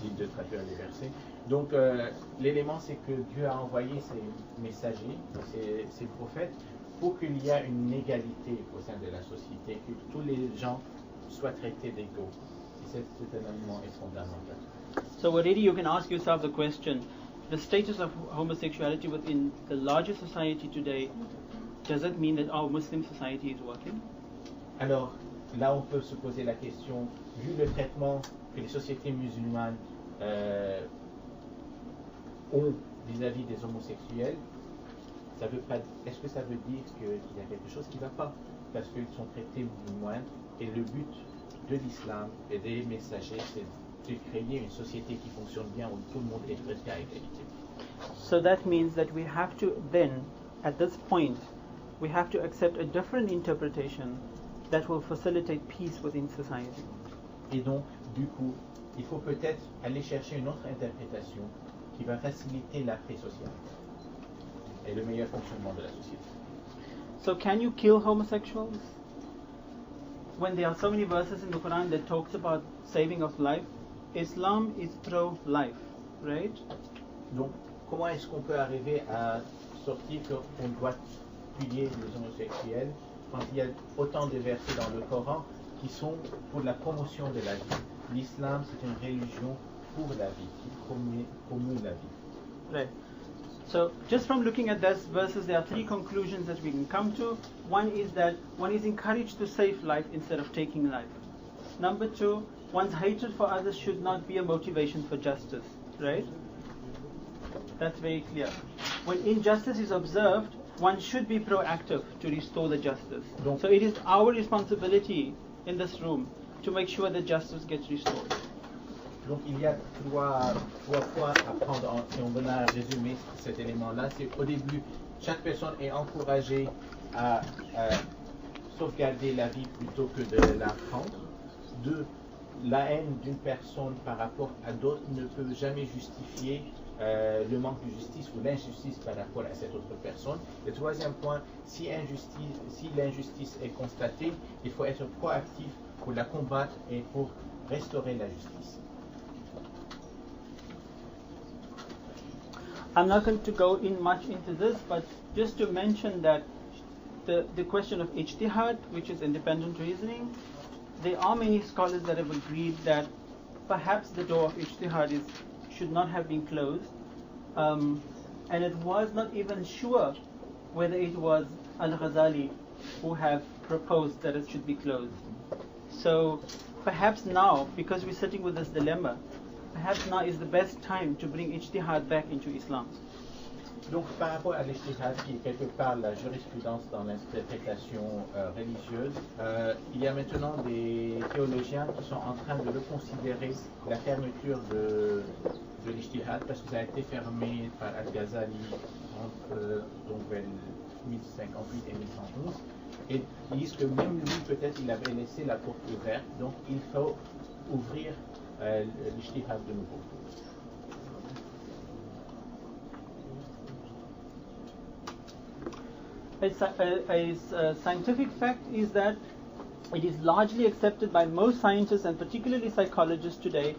difficile de traduire les versets. Donc l'élément, c'est que Dieu a envoyé ses messagers, ses prophètes, pour qu'il y ait une égalité au sein de la société, que tous les gens soient traités d'égaux. Et cet élément est fondamental. So already you can ask yourself the question, the status of homosexuality within the larger society today, does it mean that our Muslim society is working? Alors, là on peut se poser la question, vu le traitement que les sociétés musulmanes ont vis-à-vis des homosexuels, est-ce que ça veut dire qu'il y a quelque chose qui ne va pas? Parce qu'ils sont traités musulmans, et le but de l'islam et des messagers, c'est de créer une société qui fonctionne bien, où tout le monde est traité à égalité. So that means that we have to then, at this point, we have to accept a different interpretation that will facilitate peace within society. Et donc, du coup, il faut peut-être aller chercher une autre interprétation qui va faciliter la paix sociale et le meilleur fonctionnement de la société. So can you kill homosexuals? When there are so many verses in the Quran that talks about saving of life, Islam is pro-life, right? Donc, comment est-ce qu'on peut arriver à sortir qu'on doit tuer les homosexuels quand il y a autant de versets dans le Coran qui sont pour la promotion de la vie? L'islam, c'est une religion pour la vie, qui promeut la vie. Right. So, just from looking at those verses, there are three conclusions that we can come to. One is that one is encouraged to save life instead of taking life. Number two, one's hatred for others should not be a motivation for justice, right? That's very clear. When injustice is observed, one should be proactive to restore the justice. So it is our responsibility in this room to make sure that justice gets restored. Donc il y a trois points à prendre si on veut résumer cet élément-là. C'est au début, chaque personne est encouragée à sauvegarder la vie plutôt que de la prendre. Deux, la haine d'une personne par rapport à d'autres ne peut jamais justifier le manque de justice ou l'injustice par rapport à cette autre personne. Le troisième point, si l'injustice est constatée, il faut être proactif pour la combattre et pour restaurer la justice. I'm not going to go in much into this, but just to mention that the question of ijtihad, which is independent reasoning, there are many scholars that have agreed that perhaps the door of ijtihad should not have been closed, and it was not even sure whether it was Al-Ghazali who have proposed that it should be closed. So perhaps now, because we're sitting with this dilemma, perhaps now is the best time to bring ijtihad back into Islam. Donc par rapport à l'ijtihad, qui est quelque part la jurisprudence dans l'interprétation religieuse, il y a maintenant des théologiens qui sont en train de reconsidérer la fermeture de l'ijtihad, parce que ça a été fermé par Al-Ghazali entre vers 1058 et 1111, et ils disent que même lui peut-être il avait laissé la porte ouverte, donc il faut ouvrir l'ijtihad de nouveau. A scientific fact is that it is largely accepted by most scientists and particularly psychologists today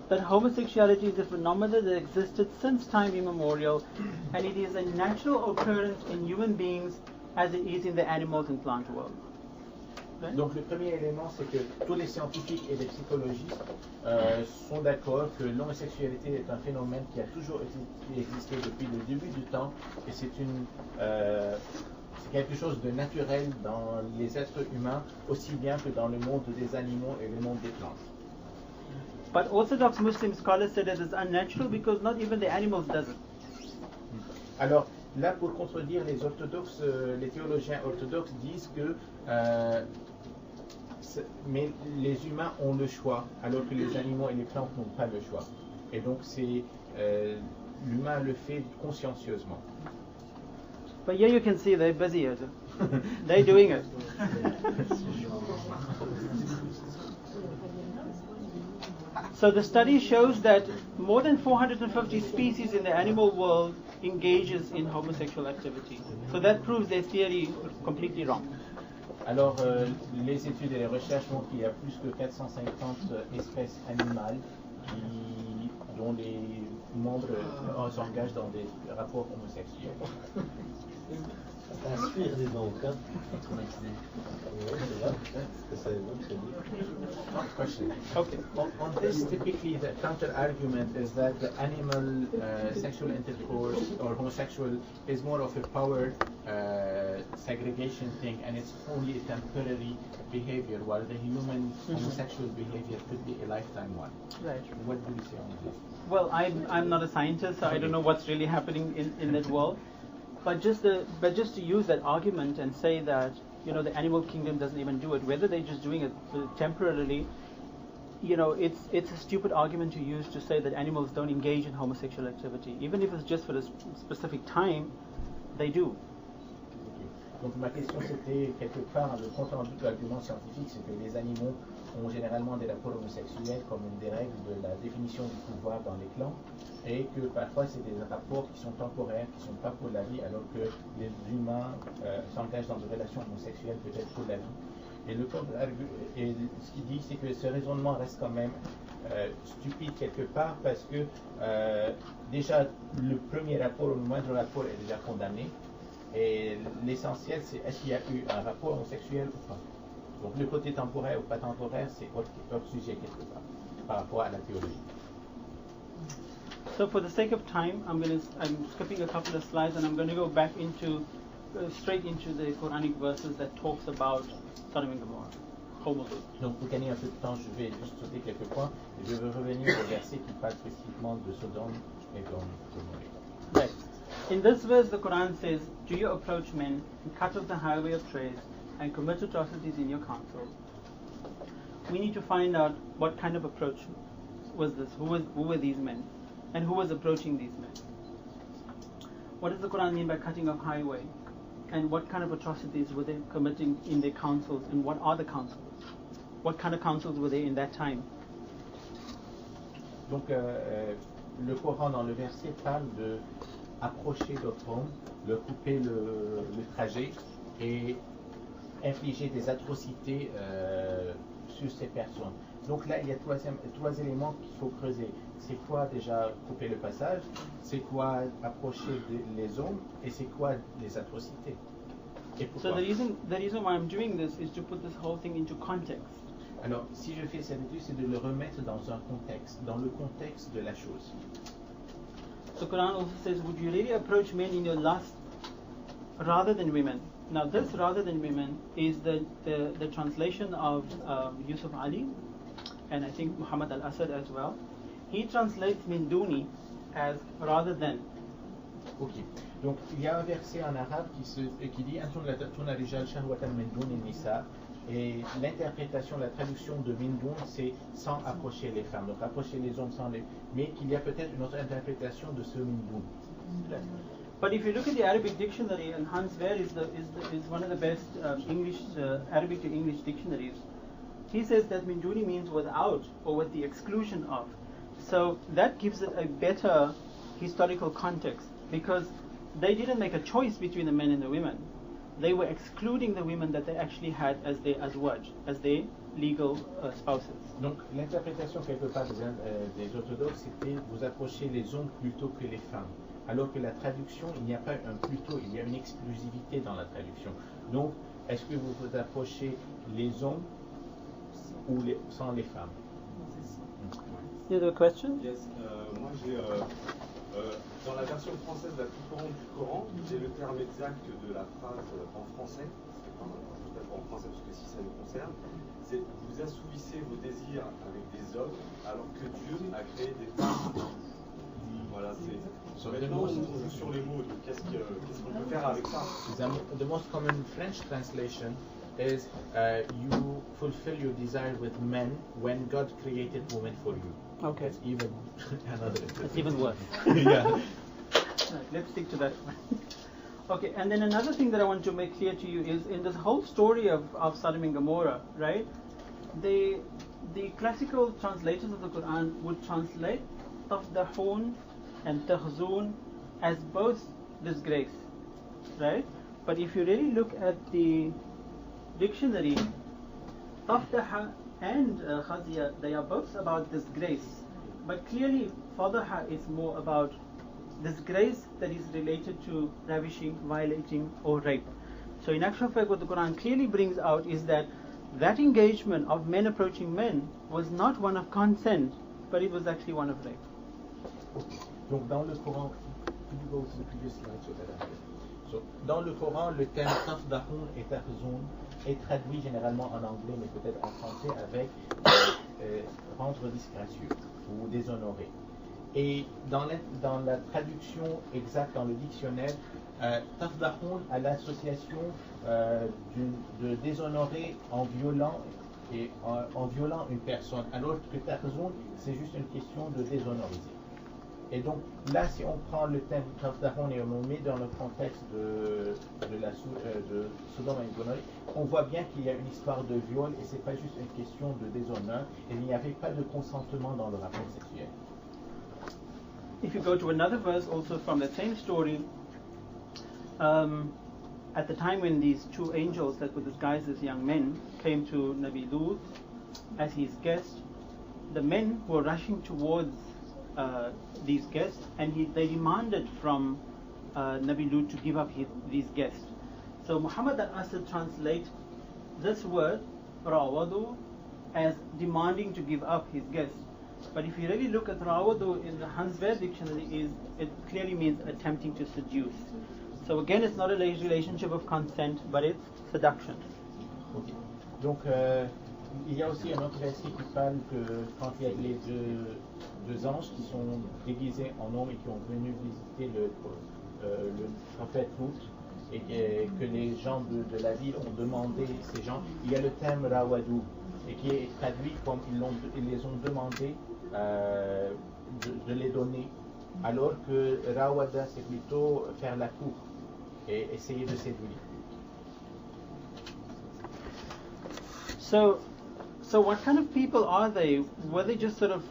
that homosexuality is a phenomenon that existed since time immemorial, and it is a natural occurrence in human beings as it is in the animals and plant world. Right? Donc le premier élément, c'est que tous les scientifiques et les psychologistes sont d'accord que l'homosexualité est un phénomène qui a toujours existé depuis le début du temps, et c'est quelque chose de naturel dans les êtres humains, aussi bien que dans le monde des animaux et le monde des plantes. But Orthodox Muslim scholars say that it's unnatural because not even the animals does it. Alors là, pour contredire les orthodoxes, les théologiens orthodoxes disent que mais les humains ont le choix, alors que les animaux et les plantes n'ont pas le choix. Et donc l'humain le fait consciencieusement. But here you can see they're busy here. They're doing it. So the study shows that more than 450 species in the animal world engages in homosexual activity. So that proves their theory completely wrong. Alors les études et les recherches montrent qu'il y a plus que 450 espèces animales qui dont les membres s'engagent dans des rapports homosexuels. Ça inspire, dis donc. Hein? Oui, c'est vrai. Ça évoque, c'est bien. Question. Okay. On this, typically the counter-argument is that the animal sexual intercourse or homosexual is more of a power segregation thing, and it's only a temporary behavior, while the human homosexual behavior could be a lifetime one. Right. What do you say on this? Well, I'm not a scientist, so I don't know what's really happening in that world. But just to use that argument and say that, you know, the animal kingdom doesn't even do it, whether they're just doing it temporarily, you know, it's a stupid argument to use to say that animals don't engage in homosexual activity. Even if it's just for a specific time, they do. Donc ma question c'était quelque part le compte-rendu de l'argument scientifique, c'est que les animaux ont généralement des rapports homosexuels comme une des règles de la définition du pouvoir dans les clans, et que parfois c'est des rapports qui sont temporaires, qui ne sont pas pour la vie, alors que les humains s'engagent dans des relations homosexuelles peut-être pour la vie. Et ce qu'il dit, c'est que ce raisonnement reste quand même stupide quelque part, parce que déjà le premier rapport, ou le moindre rapport est déjà condamné. Et l'essentiel, c'est est-ce qu'il y a eu un rapport homosexuel ou pas. Donc le côté temporaire ou pas temporaire, c'est autre sujet quelque part par rapport à la théologie. So for the sake of time, I'm skipping a couple of slides, and I'm going to go back into straight into the Quranic verses that talks about Sodom and Gomorrah. Donc pour gagner un peu de temps, je vais juste sauter quelques points et je vais revenir au verset qui parle spécifiquement de Sodome et Gomorrah. Right. In this verse, the Quran says, "Do you approach men and cut off the highway of trade and commit atrocities in your council?" We need to find out what kind of approach was this. Who were these men, and who was approaching these men? What does the Quran mean by cutting off highway, and what kind of atrocities were they committing in their councils, and what are the councils? What kind of councils were there in that time? Donc le Coran dans le verset parle de approcher d'autres hommes, leur couper le trajet et infliger des atrocités sur ces personnes. Donc là, il y a trois éléments qu'il faut creuser. C'est quoi déjà couper le passage? C'est quoi approcher les hommes? Et c'est quoi les atrocités? Et pourquoi? So the reason why I'm doing this is to put this whole thing into context. Alors, si je fais cette étude, c'est de le remettre dans un contexte, dans le contexte de la chose. The Quran also says, would you really approach men in your lust rather than women? Now this rather than women is the translation of Yusuf Ali, and I think Muhammad al-Asad as well. He translates min duni as rather than. Ok. Donc il y a un verset en arabe qui dit Antun rijal shahwatan min duni nisa, et l'interprétation, la traduction de min dun, c'est sans approcher les femmes. Donc approcher les hommes sans les. Mais qu'il y a peut-être une autre interprétation de ce min dun. But if you look at the Arabic dictionary, and Hans Wehr is one of the best English Arabic to English dictionaries, he says that min duni means without or with the exclusion of. So that gives it a better historical context, because they didn't make a choice between the men and the women. They were excluding the women that they actually had as their azwaj, as their legal spouses. Donc l'interprétation quelque part des orthodoxes, c'était vous approchez les hommes plutôt que les femmes. Alors que la traduction, il n'y a pas un plutôt, il y a une exclusivité dans la traduction. Donc, est-ce que vous vous approchez les hommes ou sans les femmes? You have a question? Yes, moi j'ai dans la version française la plus courante du Coran, j'ai le terme exact de la phrase en français, c'est pas en français parce que si ça nous concerne, c'est vous assouvissez vos désirs avec des hommes alors que Dieu a créé des femmes. Voilà, c'est. Maintenant, on joue sur les mots, donc qu'est-ce qu'on peut faire avec ça? The most common French translation is you fulfill your desire with men when God created women for you. Okay. It's even another. It's even worse. Yeah. Right, let's stick to that one. Okay, and then another thing that I want to make clear to you is in this whole story of Sodom and Gomorrah, right? The classical translators of the Quran would translate tafdahun and tahzun as both disgrace, right? But if you really look at the dictionary, tafdah and khaziyah, they are both about disgrace. but clearly fadaha is more about disgrace that is related to ravishing, violating, or rape. So in actual fact, what the Quran clearly brings out is that engagement of men approaching men was not one of consent, but it was actually one of rape. Donc dans le Coran, dans le Coran, le terme tafdahun et tahzoun est traduit généralement en anglais, mais peut-être en français avec rendre disgracieux ou déshonoré. Et dans la traduction exacte dans le dictionnaire, tafdahun a l'association de déshonorer en violant une personne, alors que tahzoun c'est juste une question de déshonoriser. Et donc là, si on prend le thème tafdahun et on le met dans le contexte de Sodome et Gomorrhe, on voit bien qu'il y a une histoire de viol et c'est pas juste une question de déshonneur et il n'y avait pas de consentement dans le rapport sexuel. If you go to another verse also from the same story, at the time when these two angels that were disguised as young men came to Nabi Lut as his guest, the men were rushing towards these guests, and they demanded from Nabi Lut to give up these guests. So Muhammad al-Asad translates this word, rawadu, as demanding to give up his guests. But if you really look at rawadu in the Hansberg dictionary, it clearly means attempting to seduce. So again, it's not a relationship of consent, but it's seduction. Okay. Donc, il y a aussi un autre verset qui parle que quand il y a les deux anges qui sont déguisés en hommes et qui ont venu visiter le prophète Lut et que les gens de la ville ont demandé ces gens, il y a le terme rawadu et qui est traduit comme ils les ont demandé de les donner, alors que rawada c'est plutôt faire la cour et essayer de séduire. So what kind of people are they? Were they just sort of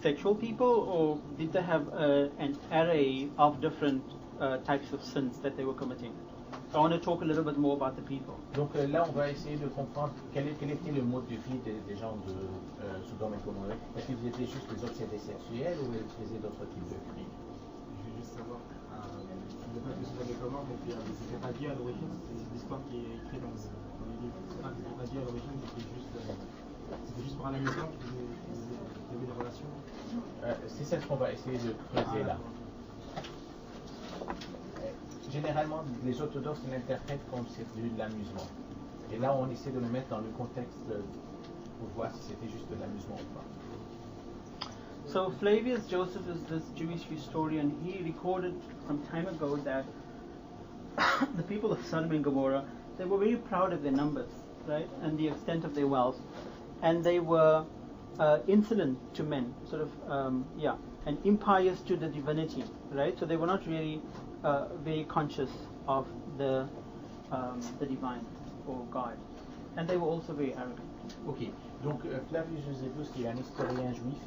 sexual people, or did they have an array of different types of sins that they were committing? So I want to talk a little bit more about the people. Donc là, on va essayer de comprendre quel était le mode de vie des gens de Sodome et Gomorrhe. Est-ce qu'ils étaient juste des obsédés sexuels ou ils faisaient d'autres types de crimes? Je veux juste savoir, le peuple de Sodome et Gomorrhe, c'était pas dit à l'origine, c'est l'histoire qui est écrite dans les livres. C'était pas dit à l'origine, c'était juste pour un amusement qu'ils avaient des relations. C'est ça ce qu'on va essayer de creuser là. Généralement, les orthodoxes l'interprètent comme c'est de l'amusement. Et là, on essaie de le mettre dans le contexte pour voir si c'était juste de l'amusement ou pas. So Flavius Joseph is this Jewish historian. He recorded some time ago that the people of Sodom and Gomorrah, they were very proud of their numbers, right, and the extent of their wealth, and they were insolent to men, sort of, and impious to the divinity, right? So they were not really very conscious of the divine or God, and they were also very arrogant. Ok, donc Flavius Josephus, qui est un historien juif,